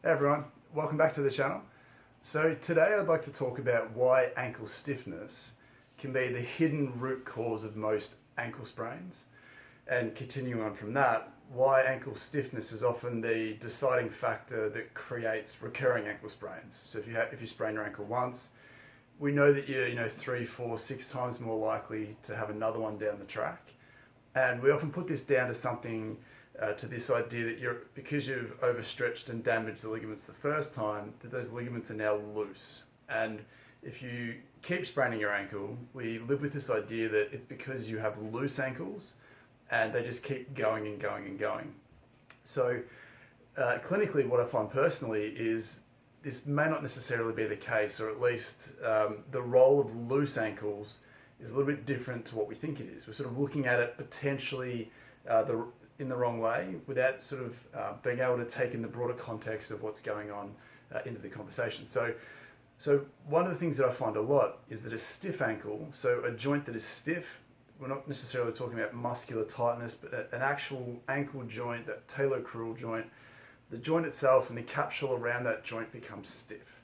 Hey everyone, welcome back to the channel. So today I'd like to talk about why ankle stiffness can be the hidden root cause of most ankle sprains, and continuing on from that, why ankle stiffness is often the deciding factor that creates recurring ankle sprains. So if you sprain your ankle once, we know that you're 3, 4, 6 times more likely to have another one down the track. And we often put this down to something to this idea that because you've overstretched and damaged the ligaments the first time, that those ligaments are now loose. And if you keep spraining your ankle, we live with this idea that it's because you have loose ankles and they just keep going and going and going. So clinically, what I find personally is this may not necessarily be the case, or at least the role of loose ankles is a little bit different to what we think it is. We're sort of looking at it potentially in the wrong way without sort of being able to take in the broader context of what's going on into the conversation. So one of the things that I find a lot is that a stiff ankle, so a joint that is stiff, we're not necessarily talking about muscular tightness, but an actual ankle joint, that talocrural joint, the joint itself and the capsule around that joint becomes stiff.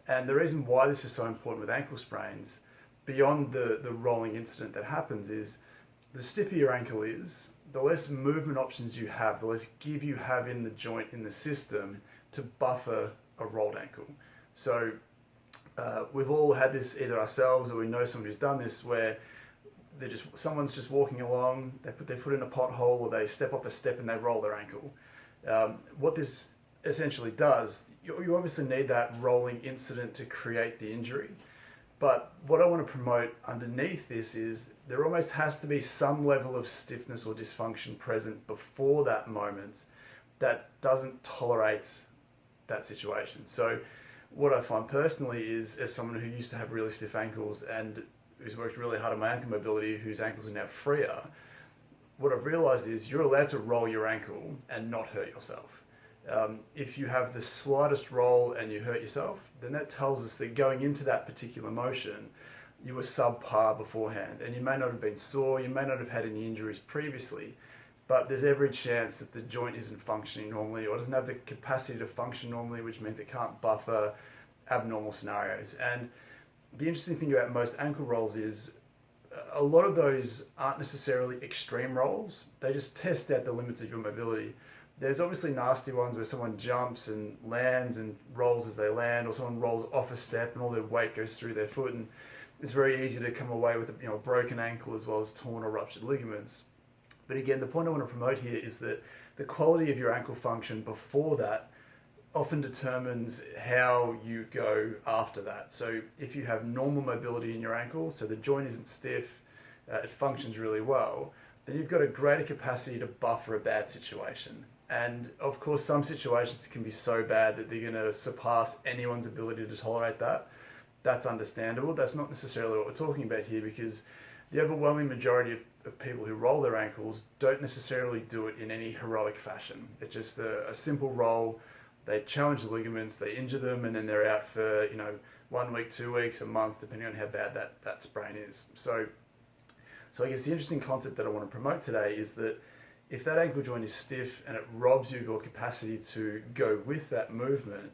And the reason why this is so important with ankle sprains, beyond the rolling incident that happens, is the stiffer your ankle is, the less movement options you have, the less give you have in the joint, in the system, to buffer a rolled ankle. So we've all had this either ourselves or we know somebody who's done this, where someone's just walking along, they put their foot in a pothole or they step off a step and they roll their ankle. What this essentially does, you obviously need that rolling incident to create the injury. But what I want to promote underneath this is there almost has to be some level of stiffness or dysfunction present before that moment that doesn't tolerate that situation. So what I find personally is, as someone who used to have really stiff ankles and who's worked really hard on my ankle mobility, whose ankles are now freer, what I've realized is you're allowed to roll your ankle and not hurt yourself. If you have the slightest roll and you hurt yourself, then that tells us that going into that particular motion, you were subpar beforehand, and you may not have been sore, you may not have had any injuries previously, but there's every chance that the joint isn't functioning normally or doesn't have the capacity to function normally, which means it can't buffer abnormal scenarios. And the interesting thing about most ankle rolls is a lot of those aren't necessarily extreme rolls. They just test out the limits of your mobility. There's obviously nasty ones where someone jumps and lands and rolls as they land, or someone rolls off a step and all their weight goes through their foot, and it's very easy to come away with a broken ankle as well as torn or ruptured ligaments. But again, the point I want to promote here is that the quality of your ankle function before that often determines how you go after that. So if you have normal mobility in your ankle, so the joint isn't stiff, it functions really well, then you've got a greater capacity to buffer a bad situation. And of course, some situations can be so bad that they're going to surpass anyone's ability to tolerate that. That's understandable. That's not necessarily what we're talking about here, because the overwhelming majority of people who roll their ankles don't necessarily do it in any heroic fashion. It's just a simple roll. They challenge the ligaments, they injure them, and then they're out for 1 week, 2 weeks, a month, depending on how bad that sprain is. So I guess the interesting concept that I want to promote today is that if that ankle joint is stiff and it robs you of your capacity to go with that movement,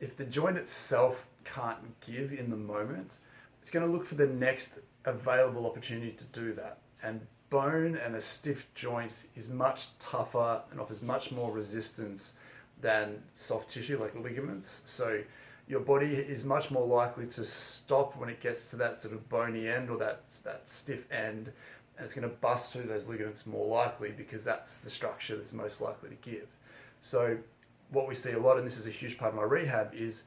if the joint itself can't give in the moment, it's going to look for the next available opportunity to do that. And bone and a stiff joint is much tougher and offers much more resistance than soft tissue like ligaments. So your body is much more likely to stop when it gets to that sort of bony end or that stiff end, and it's going to bust through those ligaments more likely because that's the structure that's most likely to give. So what we see a lot, and this is a huge part of my rehab, is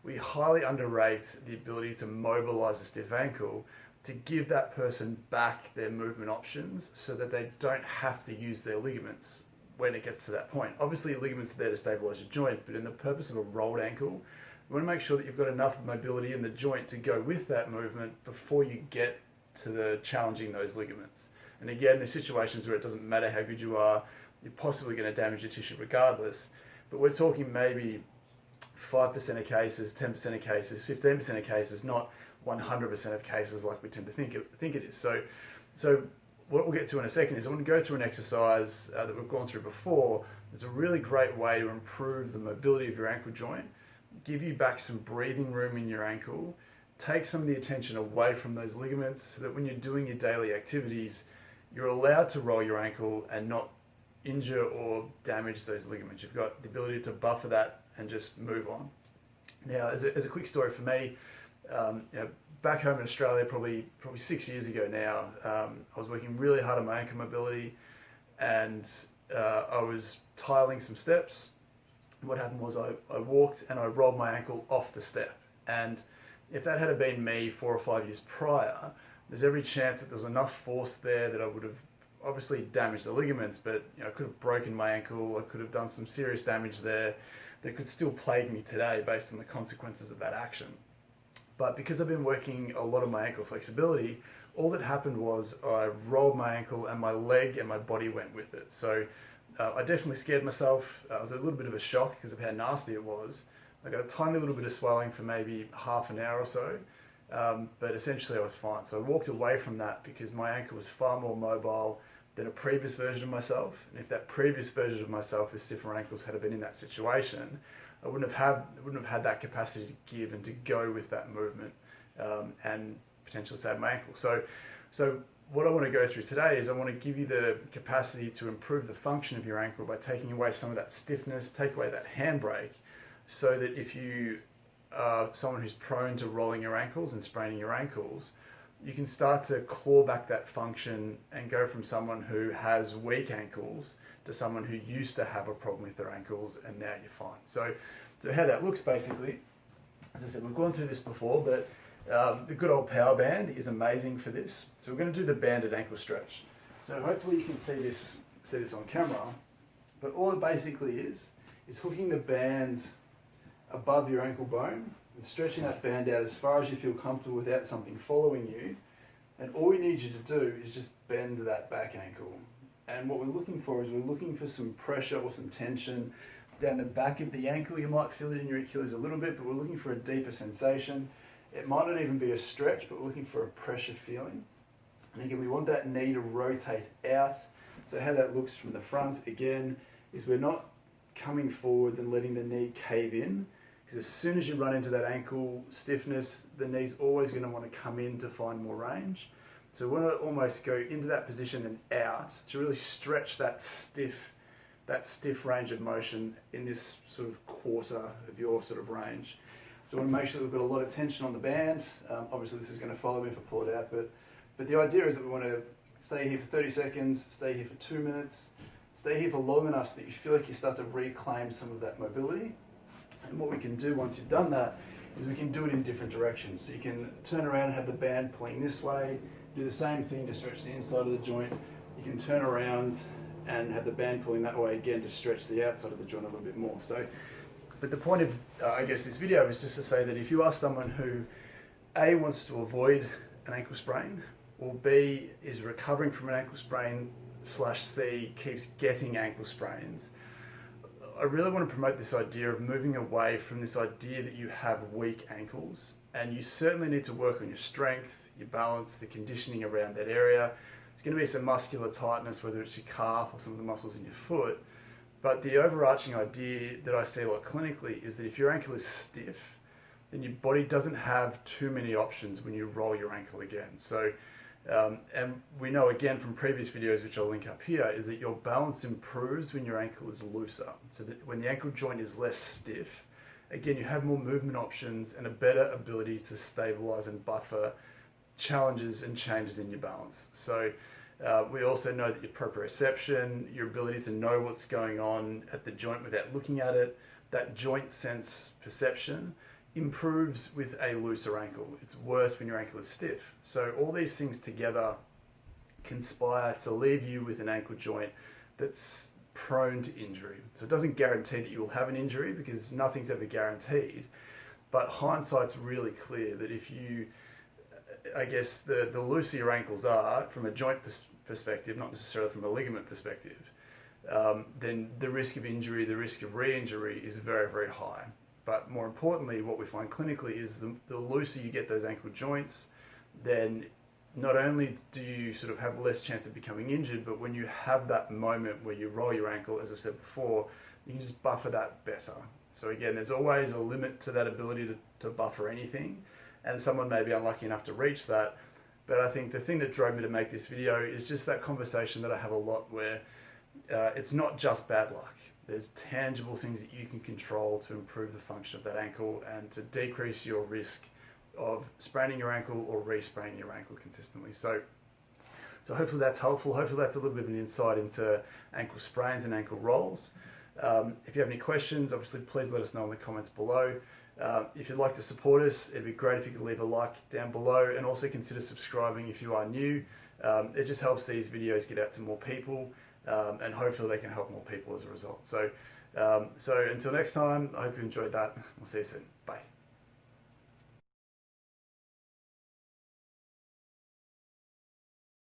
we highly underrate the ability to mobilize a stiff ankle to give that person back their movement options so that they don't have to use their ligaments when it gets to that point. Obviously, ligaments are there to stabilize your joint, but in the purpose of a rolled ankle, you want to make sure that you've got enough mobility in the joint to go with that movement before you get to the challenging those ligaments. And again, there's situations where it doesn't matter how good you are, you're possibly going to damage your tissue regardless. But we're talking maybe 5% of cases, 10% of cases, 15% of cases, not 100% of cases like we tend to think it is. So what we'll get to in a second is I want to go through an exercise that we've gone through before It's a really great way to improve the mobility of your ankle joint, give you back some breathing room in your ankle, take some of the attention away from those ligaments so that when you're doing your daily activities, you're allowed to roll your ankle and not injure or damage those ligaments. You've got the ability to buffer that and just move on. Now, as a quick story for me, back home in Australia, probably 6 years ago now, I was working really hard on my ankle mobility, and I was tiling some steps. What happened was I walked and I rolled my ankle off the step, and if that had been me 4 or 5 years prior, there's every chance that there was enough force there that I would have obviously damaged the ligaments, but I could have broken my ankle, I could have done some serious damage there that could still plague me today based on the consequences of that action. But because I've been working a lot of my ankle flexibility, all that happened was I rolled my ankle and my leg and my body went with it. So I definitely scared myself. It was a little bit of a shock because of how nasty it was. I got a tiny little bit of swelling for maybe half an hour or so, but essentially I was fine. So I walked away from that because my ankle was far more mobile than a previous version of myself. And if that previous version of myself with stiffer ankles had been in that situation, I wouldn't have had that capacity to give and to go with that movement and potentially save my ankle. So what I want to go through today is I want to give you the capacity to improve the function of your ankle by taking away some of that stiffness, take away that handbrake, so that if you are someone who's prone to rolling your ankles and spraining your ankles, you can start to claw back that function and go from someone who has weak ankles to someone who used to have a problem with their ankles and now you're fine. So how that looks basically, as I said, we've gone through this before, but the good old power band is amazing for this. So we're going to do the banded ankle stretch. So hopefully you can see this on camera, but all it basically is hooking the band above your ankle bone and stretching that band out as far as you feel comfortable without something following you. And all we need you to do is just bend that back ankle. And what we're looking for is we're looking for some pressure or some tension down the back of the ankle. You might feel it in your Achilles a little bit, but we're looking for a deeper sensation. It might not even be a stretch, but we're looking for a pressure feeling. And again, we want that knee to rotate out. So how that looks from the front, again, is we're not coming forwards and letting the knee cave in, because as soon as you run into that ankle stiffness, the knee's always going to want to come in to find more range. So we want to almost go into that position and out to really stretch that stiff range of motion in this sort of quarter of your sort of range. So we want to make sure that we've got a lot of tension on the band. Obviously this is going to follow me if I pull it out, but the idea is that we want to stay here for 30 seconds, stay here for 2 minutes, stay here for long enough so that you feel like you start to reclaim some of that mobility. And what we can do once you've done that is we can do it in different directions. So you can turn around and have the band pulling this way, do the same thing to stretch the inside of the joint. You can turn around and have the band pulling that way again to stretch the outside of the joint a little bit more. So, but the point of, I guess, this video is just to say that if you are someone who A, wants to avoid an ankle sprain, or B, is recovering from an ankle sprain / C, keeps getting ankle sprains, I really want to promote this idea of moving away from this idea that you have weak ankles, and you certainly need to work on your strength, your balance, the conditioning around that area. It's going to be some muscular tightness, whether it's your calf or some of the muscles in your foot. But the overarching idea that I see a lot clinically is that if your ankle is stiff, then your body doesn't have too many options when you roll your ankle again. So, and we know again from previous videos, which I'll link up here, is that your balance improves when your ankle is looser. So that when the ankle joint is less stiff, again, you have more movement options and a better ability to stabilize and buffer challenges and changes in your balance. So we also know that your proprioception, your ability to know what's going on at the joint without looking at it, that joint sense perception improves with a looser ankle. It's worse when your ankle is stiff. So all these things together conspire to leave you with an ankle joint that's prone to injury. So it doesn't guarantee that you will have an injury because nothing's ever guaranteed, but hindsight's really clear that if you, I guess the looser your ankles are from a joint perspective, not necessarily from a ligament perspective, then the risk of injury, the risk of re-injury is very, very high. But more importantly, what we find clinically is the looser you get those ankle joints, then not only do you sort of have less chance of becoming injured, but when you have that moment where you roll your ankle, as I've said before, you can just buffer that better. So again, there's always a limit to that ability to buffer anything, and someone may be unlucky enough to reach that. But I think the thing that drove me to make this video is just that conversation that I have a lot where it's not just bad luck. There's tangible things that you can control to improve the function of that ankle and to decrease your risk of spraining your ankle or re-spraining your ankle consistently. So hopefully that's helpful. Hopefully that's a little bit of an insight into ankle sprains and ankle rolls. If you have any questions, obviously please let us know in the comments below. If you'd like to support us, it'd be great if you could leave a like down below, and also consider subscribing if you are new. It just helps these videos get out to more people, and hopefully they can help more people as a result. So until next time, I hope you enjoyed that. We'll see you soon. Bye.